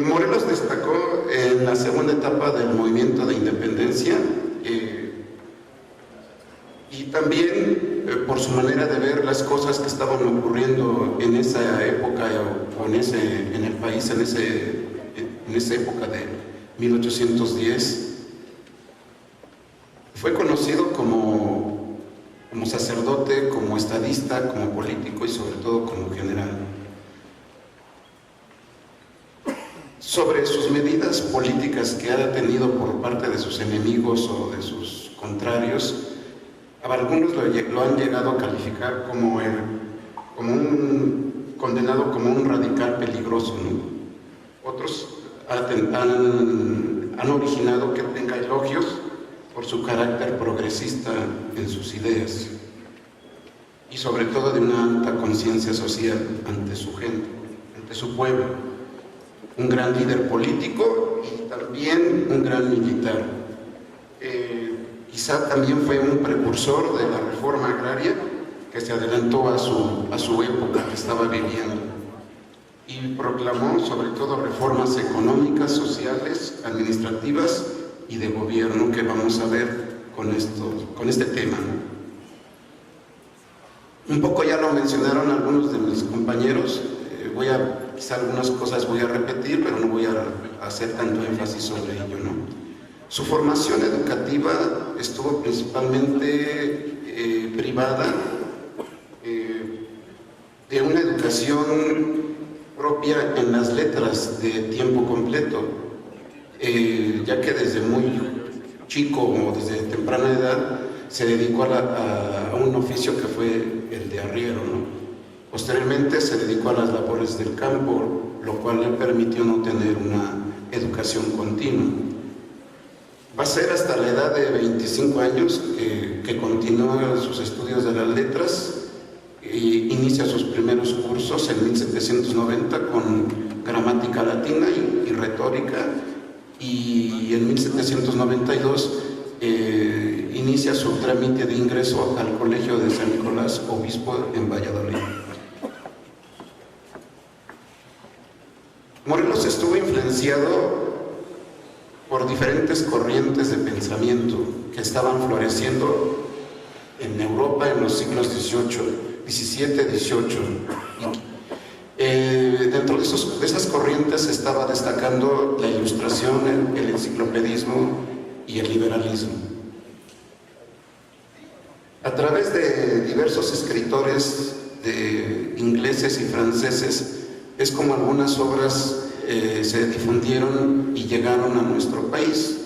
Morelos destacó en la segunda etapa del movimiento de independencia y también por su manera de ver las cosas que estaban ocurriendo en esa época o en el país en esa época de 1810. Fue conocido como sacerdote, como estadista, como político y sobre todo como general. Sobre sus medidas políticas que ha tenido por parte de sus enemigos o de sus contrarios, algunos lo han llegado a calificar como condenado como un radical peligroso, ¿no? Otros han originado que tenga elogios por su carácter progresista en sus ideas y sobre todo de una alta conciencia social ante su gente, ante su pueblo. Un gran líder político y también un gran militar. Quizá también fue un precursor de la reforma agraria que se adelantó a su época que estaba viviendo y proclamó sobre todo reformas económicas, sociales, administrativas y de gobierno que vamos a ver con este tema, ¿no? Un poco ya lo mencionaron algunos de mis compañeros. Quizá algunas cosas voy a repetir, pero no voy a hacer tanto énfasis sobre ello, ¿no? Su formación educativa estuvo principalmente privada, de una educación propia en las letras de tiempo completo, ya que desde muy chico o desde temprana edad se dedicó a un oficio que fue el de arriero, ¿no? Posteriormente se dedicó a las labores del campo, lo cual le permitió no tener una educación continua. Va a ser hasta la edad de 25 años que continúa sus estudios de las letras e inicia sus primeros cursos en 1790 con gramática latina y retórica, y en 1792 inicia su trámite de ingreso al Colegio de San Nicolás Obispo en Valladolid. Morelos estuvo influenciado por diferentes corrientes de pensamiento que estaban floreciendo en Europa en los siglos XVII, XVII. Dentro de esas corrientes estaba destacando la Ilustración, el enciclopedismo y el liberalismo. A través de diversos escritores ingleses y franceses es como algunas obras se difundieron y llegaron a nuestro país,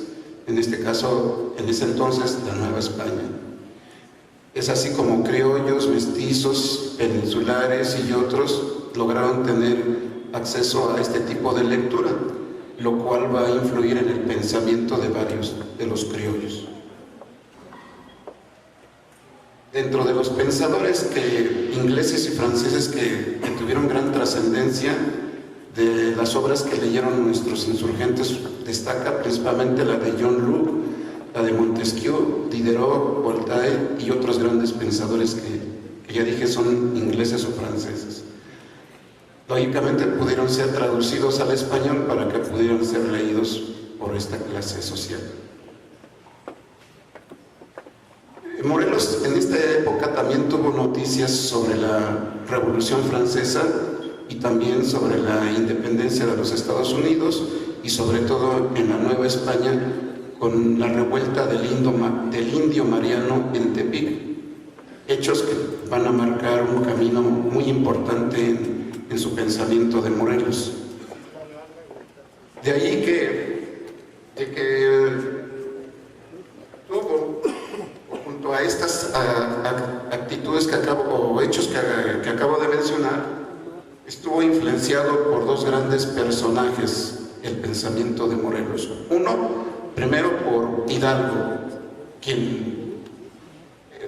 en este caso, en ese entonces, la Nueva España. Es así como criollos, mestizos, peninsulares y otros lograron tener acceso a este tipo de lectura, lo cual va a influir en el pensamiento de varios de los criollos. Dentro de los pensadores ingleses y franceses que tuvieron gran trascendencia, de las obras que leyeron nuestros insurgentes, destaca principalmente la de John Locke, la de Montesquieu, Diderot, Voltaire y otros grandes pensadores que ya dije son ingleses o franceses. Lógicamente pudieron ser traducidos al español para que pudieran ser leídos por esta clase social. Morelos en esta época también tuvo noticias sobre la Revolución Francesa y también sobre la independencia de los Estados Unidos y sobre todo en la Nueva España con la revuelta del indio Mariano en Tepic, hechos que van a marcar un camino muy importante en su pensamiento de Morelos. De ahí que tuvo, junto a estas actitudes o hechos que acabo de mencionar, estuvo influenciado por dos grandes personajes, el pensamiento de Morelos. Uno, primero por Hidalgo, quien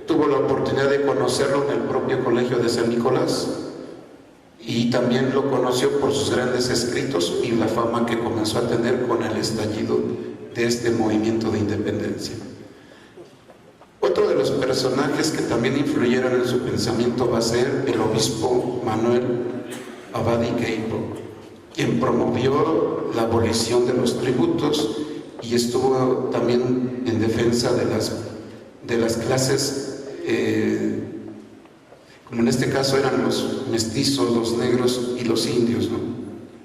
tuvo la oportunidad de conocerlo en el propio Colegio de San Nicolás, y también lo conoció por sus grandes escritos y la fama que comenzó a tener con el estallido de este movimiento de independencia. Otro de los personajes que también influyeron en su pensamiento va a ser el obispo Manuel Abadi Queipo, quien promovió la abolición de los tributos y estuvo también en defensa de las clases, como en este caso eran los mestizos, los negros y los indios, ¿no?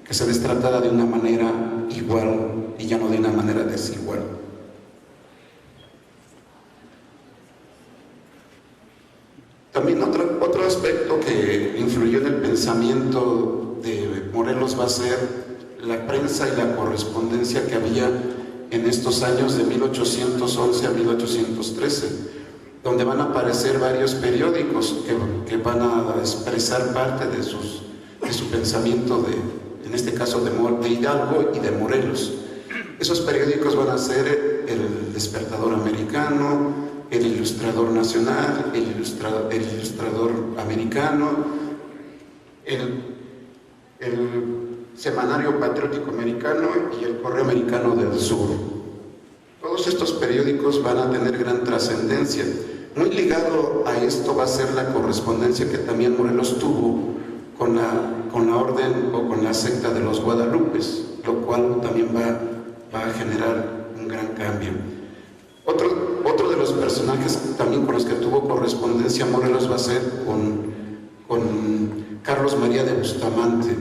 Que se les tratara de una manera igual y ya no de una manera desigual. También otro aspecto que influyó en el pensamiento de Morelos va a ser la prensa y la correspondencia que había en estos años de 1811 a 1813, donde van a aparecer varios periódicos que van a expresar parte de su pensamiento, en este caso de Hidalgo y de Morelos. Esos periódicos van a ser el Despertador Americano, el Ilustrador Nacional, el Ilustrador Americano, el Semanario Patriótico Americano y el Correo Americano del Sur. Todos estos periódicos van a tener gran trascendencia. Muy ligado a esto va a ser la correspondencia que también Morelos tuvo con la orden o con la secta de los Guadalupes, lo cual también va a generar un gran cambio. Otro de los personajes también con los que tuvo correspondencia Morelos va a ser con Carlos María de Bustamante,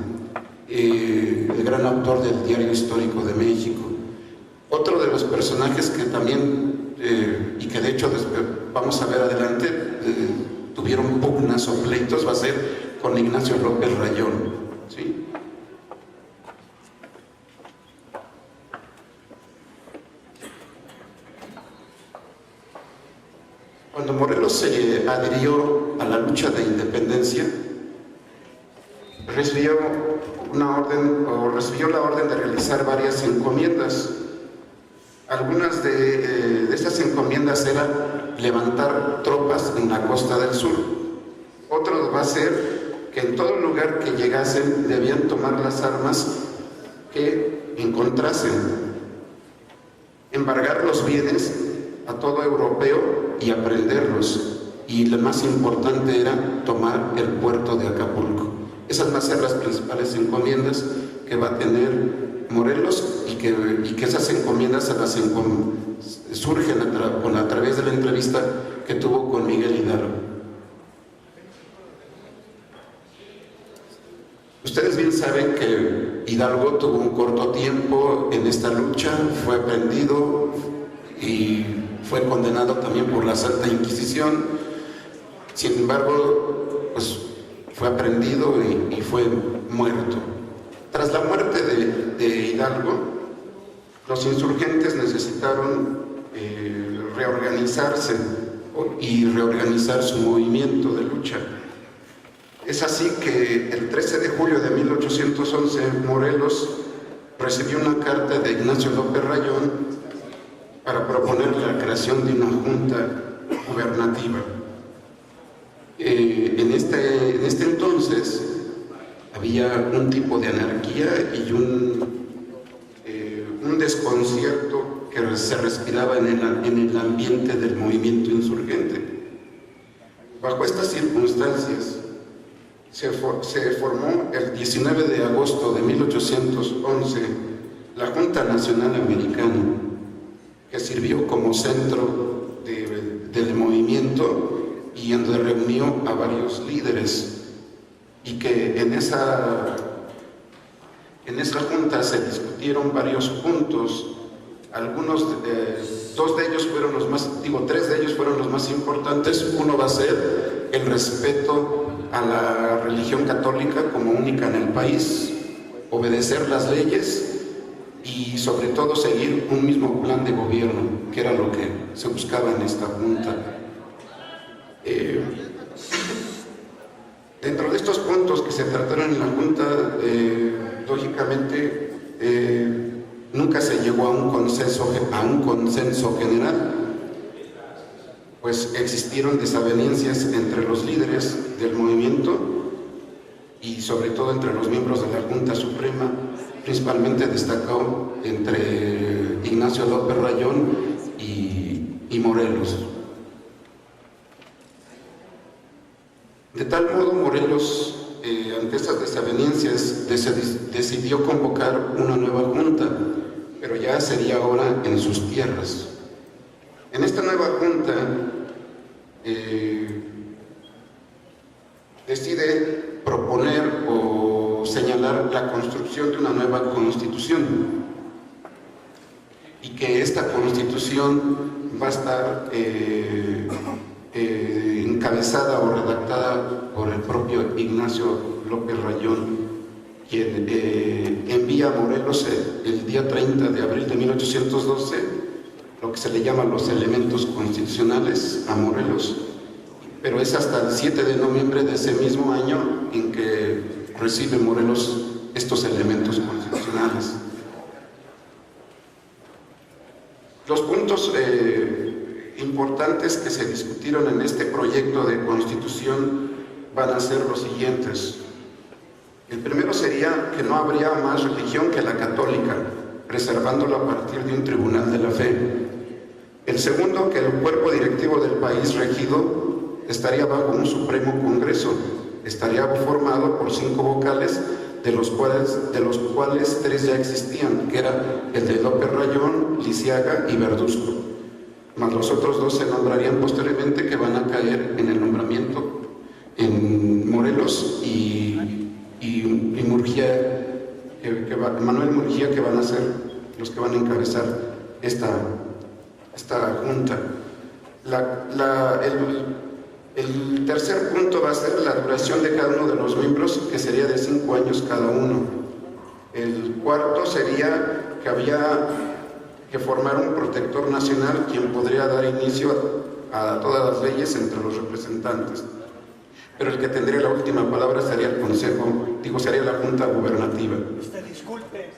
el gran autor del Diario Histórico de México. Otro de los personajes que también, y que de hecho vamos a ver adelante, tuvieron pugnas o pleitos, va a ser con Ignacio López Rayón, ¿sí? Cuando Morelos se adhirió a la lucha de independencia, recibió la orden de realizar varias encomiendas. Algunas de estas encomiendas eran levantar tropas en la costa del sur. Otro va a ser que en todo lugar que llegasen debían tomar las armas que encontrasen, embargar los bienes a todo europeo y aprenderlos, y lo más importante era tomar el puerto de Acapulco. Esas van a ser las principales encomiendas que va a tener Morelos, y que esas encomiendas surgen a través de la entrevista que tuvo con Miguel Hidalgo. Ustedes bien saben que Hidalgo tuvo un corto tiempo en esta lucha, fue prendido y fue condenado también por la Santa Inquisición. Sin embargo, pues fue aprehendido y fue muerto. Tras la muerte de Hidalgo, los insurgentes necesitaron reorganizarse y reorganizar su movimiento de lucha. Es así que el 13 de julio de 1811 Morelos recibió una carta de Ignacio López Rayón para proponer la creación de una junta gubernativa. En este entonces había un tipo de anarquía y un desconcierto que se respiraba en el ambiente del movimiento insurgente. Bajo estas circunstancias se formó el 19 de agosto de 1811 la Junta Nacional Americana, que sirvió como centro del movimiento y donde reunió a varios líderes, y que en esa junta se discutieron varios puntos. Tres de ellos fueron los más importantes. Uno va a ser el respeto a la religión católica como única en el país, obedecer las leyes y sobre todo seguir un mismo plan de gobierno, que era lo que se buscaba en esta junta. Dentro de estos puntos que se trataron en la Junta, lógicamente nunca se llegó a un consenso general, pues existieron desavenencias entre los líderes del movimiento y sobre todo entre los miembros de la Junta Suprema, principalmente destacó entre Ignacio López Rayón y Morelos. De tal modo, Morelos, ante estas desavenencias, decidió convocar una nueva junta, pero ya sería ahora en sus tierras. En esta nueva junta decide proponer o señalar la construcción de una nueva constitución y que esta constitución va a estar encabezada o redactada por el propio Ignacio López Rayón, quien envía a Morelos el día 30 de abril de 1812 lo que se le llama los elementos constitucionales a Morelos, pero es hasta el 7 de noviembre de ese mismo año en que recibe Morelos estos elementos constitucionales. Los puntos importantes que se discutieron en este proyecto de constitución van a ser los siguientes. El primero sería que no habría más religión que la católica, preservándola a partir de un tribunal de la fe. El segundo, que el cuerpo directivo del país regido estaría bajo un supremo congreso, estaría formado por 5 vocales, de los cuales 3 ya existían, que era el de López Rayón, Lisiaga y Verduzco, más los otros 2 se nombrarían posteriormente, que van a caer en el nombramiento en Morelos y Murguía, Manuel Murguía, que van a ser los que van a encabezar esta junta. El tercer punto va a ser la duración de cada uno de los miembros, que sería de 5 años cada uno. El cuarto sería que había que formar un protector nacional, quien podría dar inicio a todas las leyes entre los representantes. Pero el que tendría la última palabra sería el Consejo, sería la Junta Gubernativa. Disculpe,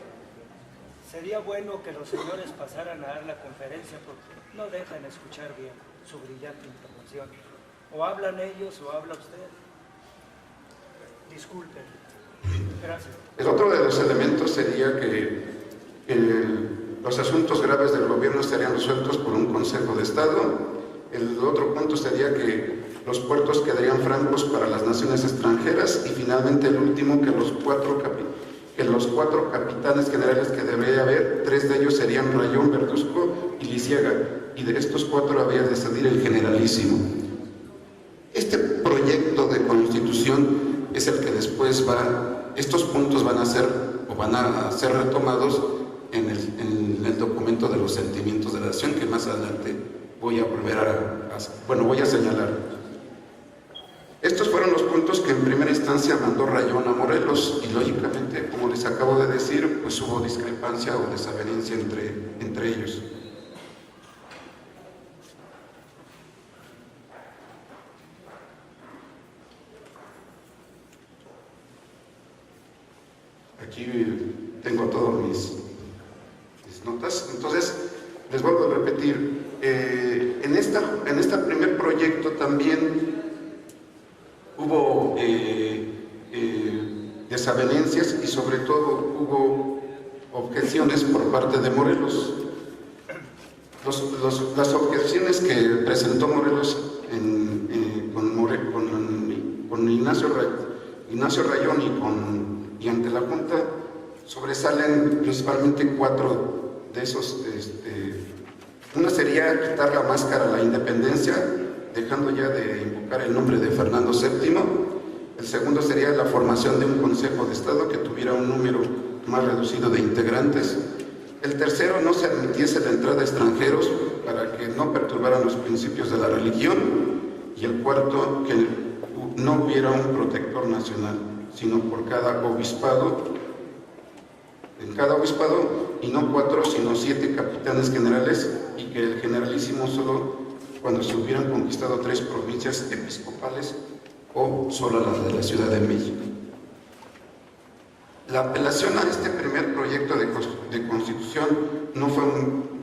sería bueno que los señores pasaran a dar la conferencia porque no dejan escuchar bien su brillante información. O hablan ellos o habla usted. Disculpen. Gracias. El otro de los elementos sería que los asuntos graves del gobierno serían resueltos por un Consejo de Estado. El otro punto sería que los puertos quedarían francos para las naciones extranjeras, y finalmente el último, que los cuatro capitanes generales que debería haber, 3 de ellos serían Rayón, Verduzco y Lisiaga, y de estos 4 había de decidir el generalísimo. Este proyecto de constitución es el que después estos puntos van a ser retomados en el documento de los sentimientos de la nación, que más adelante voy a señalar. Estos fueron los puntos que en primera instancia mandó Rayón a Morelos, y lógicamente, como les acabo de decir, pues hubo discrepancia o desavenencia entre ellos. Aquí tengo todas mis notas. Entonces, les vuelvo a repetir, en este primer proyecto también hubo desavenencias y sobre todo hubo objeciones por parte de Morelos. Las objeciones que presentó Morelos con Ignacio Rayón y ante la Junta sobresalen principalmente 4 de esos. Una sería quitar la máscara a la independencia, dejando ya de invocar el nombre de Fernando VII. El segundo sería la formación de un Consejo de Estado que tuviera un número más reducido de integrantes. El tercero, no se admitiese la entrada de extranjeros para que no perturbaran los principios de la religión. Y el cuarto, que no hubiera un protector nacional, sino por cada obispado, en cada obispado, y no 4, sino 7 capitanes generales, y que el generalísimo solo cuando se hubieran conquistado 3 provincias episcopales o solo la de la Ciudad de México. La apelación a este primer proyecto de constitución no fue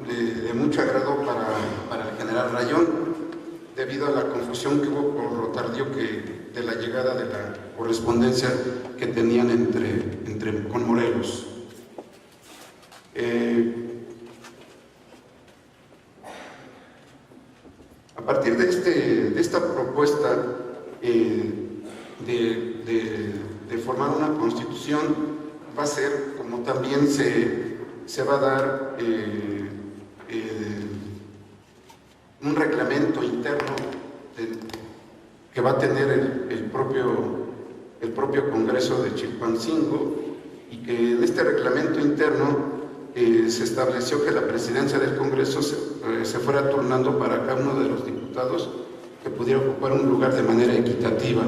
de mucho agrado para el general Rayón, debido a la confusión que hubo por lo tardío de la llegada de la correspondencia que tenían con Morelos. A partir de esta propuesta de formar una constitución, va a ser, como también se va a dar un reglamento interno que va a tener el propio Congreso de Chilpancingo, y que en este reglamento interno se estableció que la presidencia del Congreso se fuera turnando para cada uno de los diputados que pudiera ocupar un lugar de manera equitativa.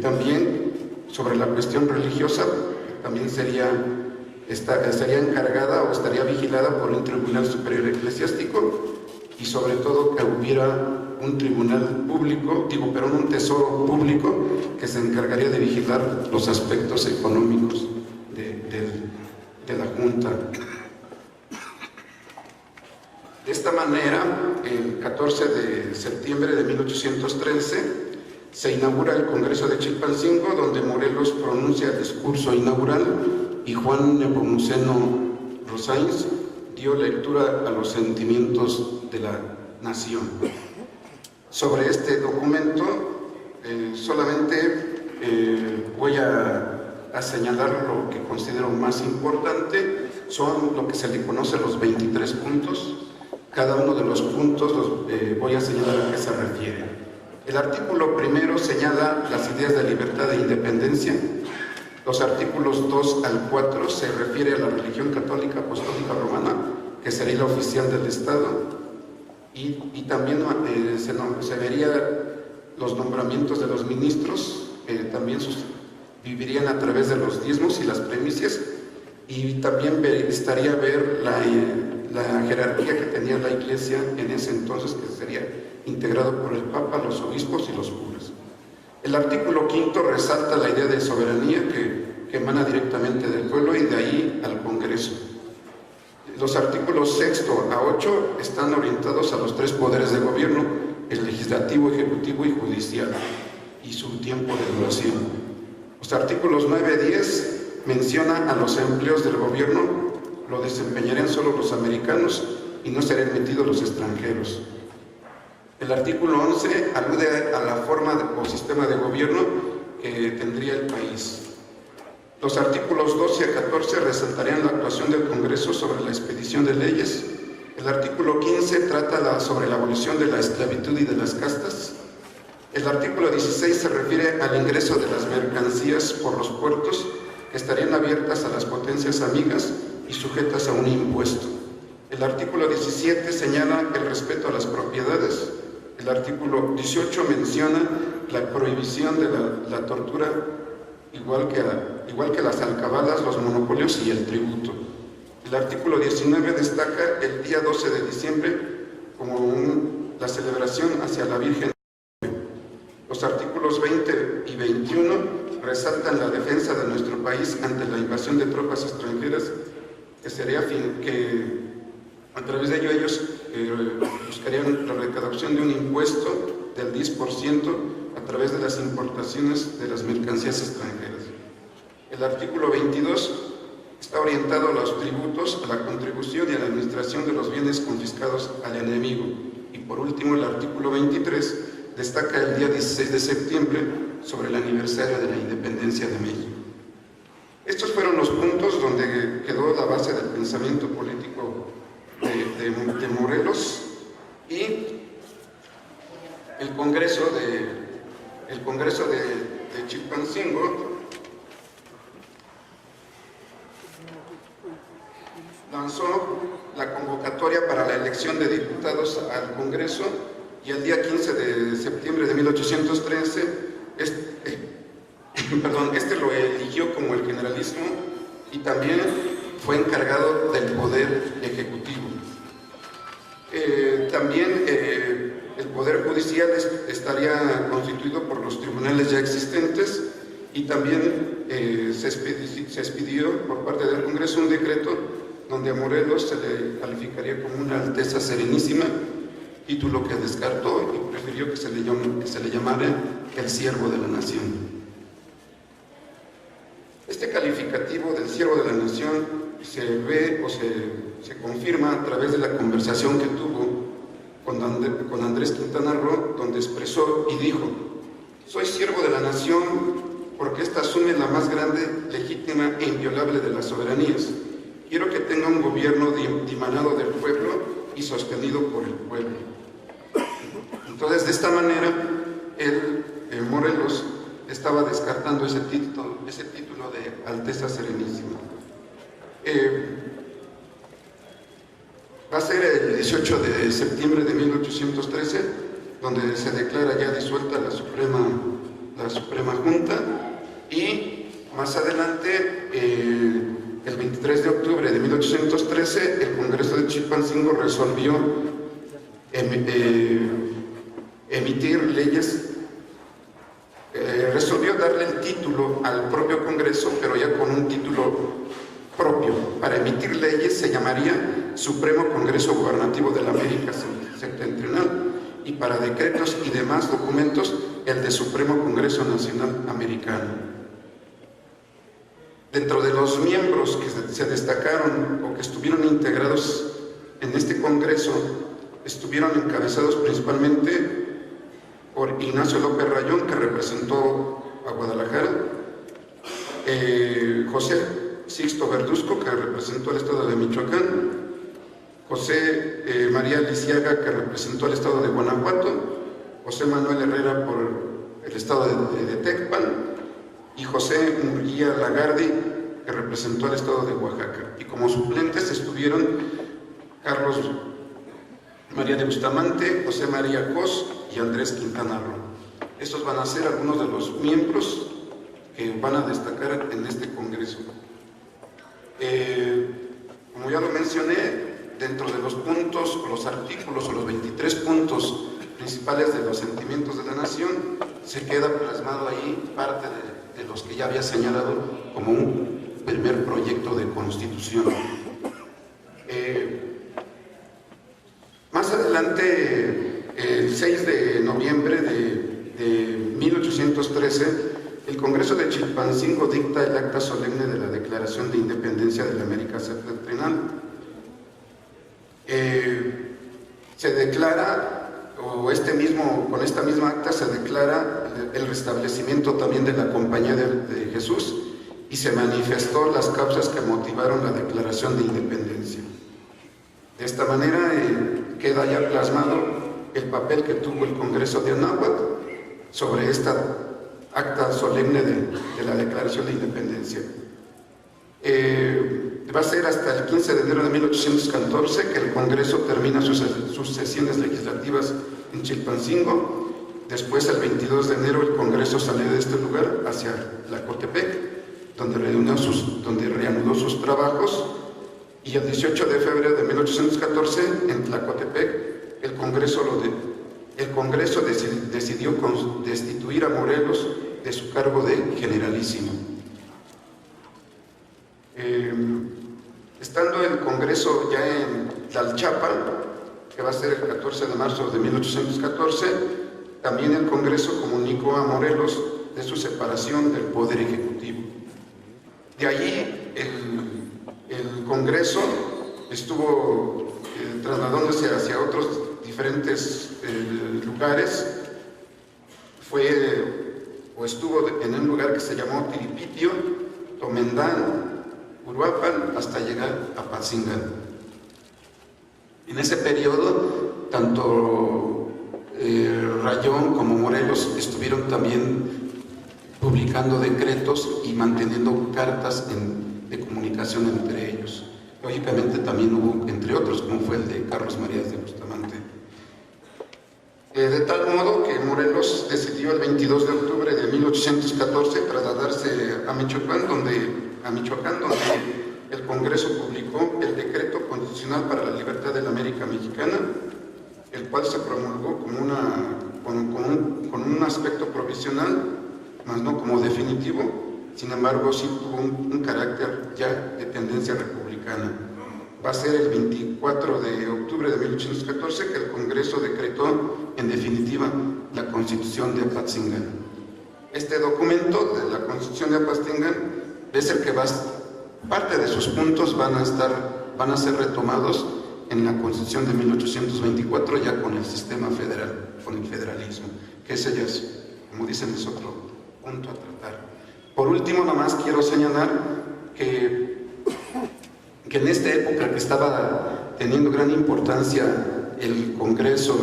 También sobre la cuestión religiosa, también estaría encargada o estaría vigilada por un tribunal superior eclesiástico, y sobre todo que hubiera un tribunal público, un tesoro público que se encargaría de vigilar los aspectos económicos de la Junta. De esta manera, el 14 de septiembre de 1813, se inaugura el Congreso de Chilpancingo, donde Morelos pronuncia el discurso inaugural y Juan Nepomuceno Rosáins dio lectura a los sentimientos de la nación. Sobre este documento, solamente voy a señalar lo que considero más importante. Son lo que se le conoce los 23 puntos. Cada uno de los puntos voy a señalar a qué se refiere. El artículo primero señala las ideas de libertad e independencia. Los artículos 2 al 4 se refiere a la religión católica apostólica romana, que sería la oficial del Estado, y también se vería los nombramientos de los ministros, también vivirían a través de los diezmos y las primicias, y también estaría ver la jerarquía que tenía la Iglesia en ese entonces, que sería integrado por el Papa, los obispos y los curas. El artículo 5 resalta la idea de soberanía que emana directamente del pueblo y de ahí al Congreso. Los artículos 6 a 8 están orientados a los tres poderes de gobierno: el legislativo, ejecutivo y judicial, y su tiempo de duración. Los artículos 9 y 10 mencionan a los empleos del gobierno, lo desempeñarían solo los americanos y no serían metidos los extranjeros. El artículo 11 alude a la forma o sistema de gobierno que tendría el país. Los artículos 12 a 14 resaltarían la actuación del Congreso sobre la expedición de leyes. El artículo 15 trata sobre la abolición de la esclavitud y de las castas. El artículo 16 se refiere al ingreso de las mercancías por los puertos, que estarían abiertas a las potencias amigas y sujetas a un impuesto. El artículo 17 señala el respeto a las propiedades. El artículo 18 menciona la prohibición de la tortura, igual que las alcabalas, los monopolios y el tributo. El artículo 19 destaca el día 12 de diciembre como la celebración hacia la Virgen. Los artículos 20 y 21 resaltan la defensa de nuestro país ante la invasión de tropas extranjeras, que a través de ello ellos buscarían la recaudación de un impuesto del 10% a través de las importaciones de las mercancías extranjeras. El artículo 22 está orientado a los tributos, a la contribución y a la administración de los bienes confiscados al enemigo. Y por último, el artículo 23 destaca el día 16 de septiembre sobre el aniversario de la independencia de México. Estos fueron los puntos donde quedó la base del pensamiento político de Morelos, y el Congreso de Chilpancingo lanzó la convocatoria para la elección de diputados al Congreso, y el día 15 de septiembre de 1813 este lo eligió como el generalísimo, y también fue encargado del poder ejecutivo. También el Poder Judicial estaría constituido por los tribunales ya existentes y también se expidió por parte del Congreso un decreto donde a Morelos se le calificaría como una Alteza Serenísima, título que descartó y prefirió que se le llamara el Siervo de la Nación. Este calificativo del Siervo de la Nación se ve o se confirma a través de la conversación que tuvo con Andrés Quintana Roo, donde expresó y dijo: soy siervo de la nación porque ésta asume la más grande, legítima e inviolable de las soberanías. Quiero que tenga un gobierno dimanado del pueblo y sostenido por el pueblo. Entonces, de esta manera, Morelos estaba descartando ese título de Alteza Serenísima. Va a ser el 18 de septiembre de 1813, donde se declara ya disuelta la Suprema Junta, y más adelante, el 23 de octubre de 1813, el Congreso de Chilpancingo resolvió emitir leyes, resolvió darle el título al propio Congreso, pero ya con un título propio. Para emitir leyes se llamaría Supremo Congreso Gubernativo de la América Septentrional, y para decretos y demás documentos el de Supremo Congreso Nacional Americano. Dentro de los miembros que se destacaron o que estuvieron integrados en este Congreso, estuvieron encabezados principalmente por Ignacio López Rayón, que representó a Guadalajara, José Sixto Verduzco, que representó al estado de Michoacán, José María Lisiaga, que representó al estado de Guanajuato, José Manuel Herrera por el estado de Tecpan, y José Murguía Lagarde, que representó al estado de Oaxaca. Y como suplentes estuvieron Carlos María de Bustamante, José María Cos y Andrés Quintana Roo. Estos van a ser algunos de los miembros que van a destacar en este Congreso. Como ya lo mencioné, dentro de los puntos, o los artículos, o los 23 puntos principales de los sentimientos de la nación, se queda plasmado ahí parte de los que ya había señalado como un primer proyecto de constitución. Más adelante, el 6 de noviembre de 1813, el Congreso de Chilpancingo dicta el acta solemne de la Declaración de Independencia de la América Septentrional. Se declara, con esta misma acta se declara el restablecimiento también de la Compañía de Jesús, y se manifestó las causas que motivaron la Declaración de Independencia. De esta manera queda ya plasmado el papel que tuvo el Congreso de Anáhuac sobre esta acta solemne de la Declaración de Independencia. Va a ser hasta el 15 de enero de 1814 que el Congreso termina sus sesiones legislativas en Chilpancingo. Después, el 22 de enero, el Congreso sale de este lugar hacia Tlacotepec, donde reanudó sus trabajos, y el 18 de febrero de 1814, en Tlacotepec, el Congreso decidió destituir a Morelos de su cargo de generalísimo. Estando el Congreso ya en Tlalchapa, que va a ser el 14 de marzo de 1814, también el Congreso comunicó a Morelos de su separación del Poder Ejecutivo. De allí el Congreso estuvo trasladándose hacia otros diferentes lugares. Estuvo en un lugar que se llamó Tiripitio, Tomendán, Uruapan, hasta llegar a Patzingán. En ese periodo, tanto Rayón como Morelos estuvieron también publicando decretos y manteniendo cartas de comunicación entre ellos. Lógicamente también hubo, entre otros, como fue el de Carlos María de Bustamante. De tal modo que Morelos decidió el 22 de octubre de 1814 trasladarse a Michoacán, donde el Congreso publicó el Decreto Constitucional para la Libertad de la América Mexicana, el cual se promulgó con un aspecto provisional, más no como definitivo. Sin embargo, sí tuvo un carácter ya de tendencia republicana. Va a ser el 24 de octubre de 1814 que el Congreso decretó en definitiva la Constitución de Apatzingán. Este documento de la Constitución de Apatzingán es el que parte de sus puntos van a ser retomados en la Constitución de 1824 ya con el sistema federal, con el federalismo, que ese ya es, como dicen, es otro punto a tratar. Por último, nomás quiero señalar que en esta época que estaba teniendo gran importancia el Congreso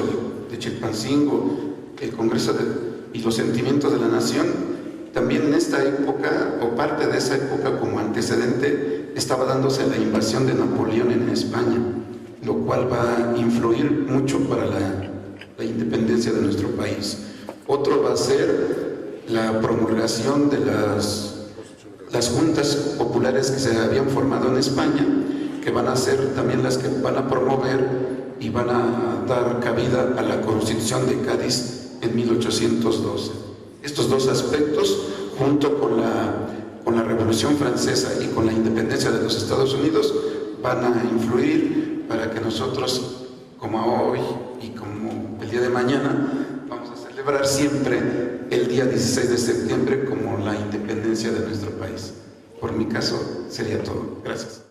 de Chilpancingo, el Congreso y los sentimientos de la nación, también en esta época, o parte de esa época como antecedente, estaba dándose la invasión de Napoleón en España, lo cual va a influir mucho para la independencia de nuestro país. Otro va a ser la promulgación de las juntas populares que se habían formado en España, que van a ser también las que van a promover y van a dar cabida a la Constitución de Cádiz en 1812. Estos dos aspectos, junto con la Revolución Francesa y con la independencia de los Estados Unidos, van a influir para que nosotros, como hoy y como el día de mañana, vamos a celebrar siempre el día 16 de septiembre como la independencia de nuestro país. Por mi caso sería todo. Gracias.